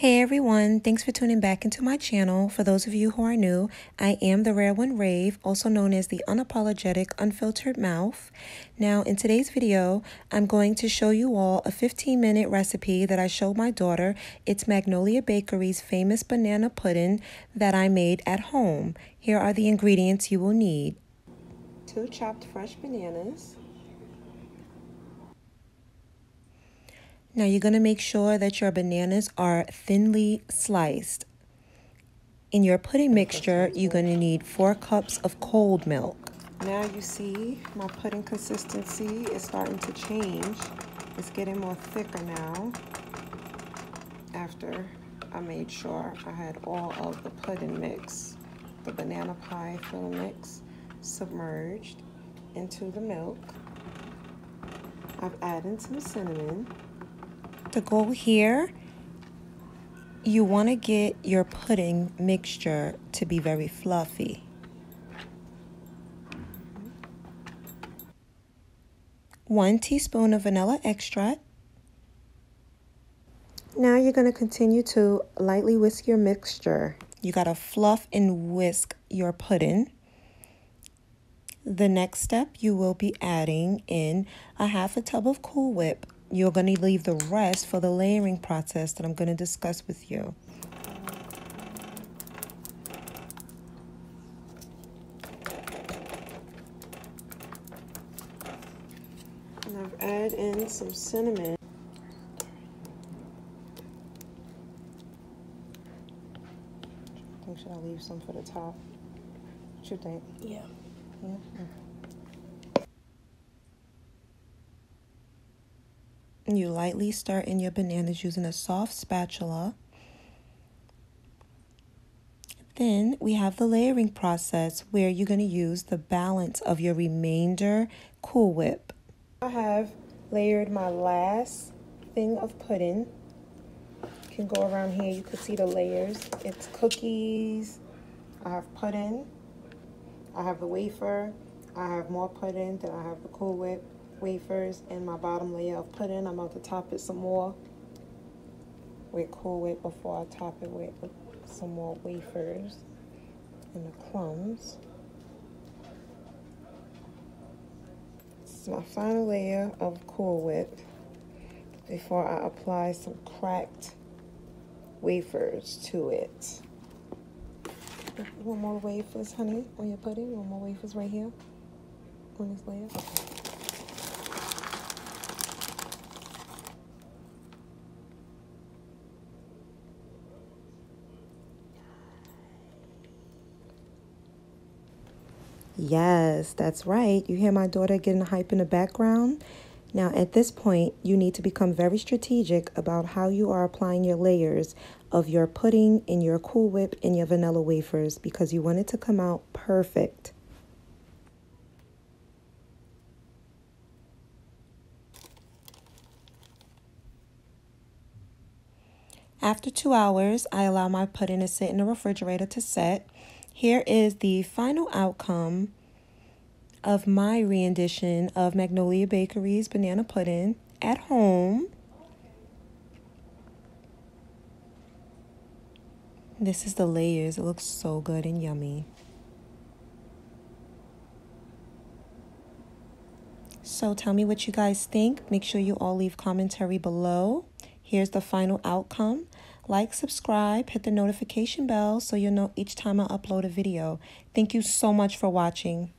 Hey everyone, thanks for tuning back into my channel. For those of you who are new, I am the Rare One Rave, also known as the Unapologetic Unfiltered Mouth. Now in today's video, I'm going to show you all a 15-minute recipe that I showed my daughter. It's Magnolia Bakery's famous banana pudding that I made at home. Here are the ingredients you will need. 2 chopped fresh bananas. Now you're going to make sure that your bananas are thinly sliced. In your pudding mixture, you're going to need 4 cups of cold milk. Now you see my pudding consistency is starting to change. It's getting more thicker now after I made sure I had all of the pudding mix, the banana pie filling mix, submerged into the milk. I've added some cinnamon. To go here, you want to get your pudding mixture to be very fluffy. One teaspoon of vanilla extract. Now you're going to continue to lightly whisk your mixture. You got to fluff and whisk your pudding. The next step, you will be adding in a half a tub of Cool Whip. You're going to leave the rest for the layering process that I'm going to discuss with you. And I've added in some cinnamon. I think should I leave some for the top? What you think? Yeah. Yeah? Okay. You lightly stir in your bananas using a soft spatula. Then we have the layering process where you're going to use the balance of your remainder Cool Whip. I have layered my last thing of pudding. You can go around here, you can see the layers. It's cookies, I have pudding, I have the wafer, I have more pudding, then I have the Cool Whip, wafers, and my bottom layer of pudding. I'm about to top it some more with Cool Whip before I top it with some more wafers and the crumbs. This is my final layer of Cool Whip before I apply some cracked wafers to it. One more wafers, honey, on your pudding. One more wafers right here on this layer. Yes, that's right. You hear my daughter getting hype in the background? Now, at this point, you need to become very strategic about how you are applying your layers of your pudding and your Cool Whip and your vanilla wafers because you want it to come out perfect. After 2 hours, I allow my pudding to sit in the refrigerator to set. Here is the final outcome of my rendition of Magnolia Bakery's banana pudding at home. This is the layers. It looks so good and yummy. So tell me what you guys think. Make sure you all leave commentary below. Here's the final outcome. Like, subscribe, hit the notification bell so you'll know each time I upload a video. Thank you so much for watching.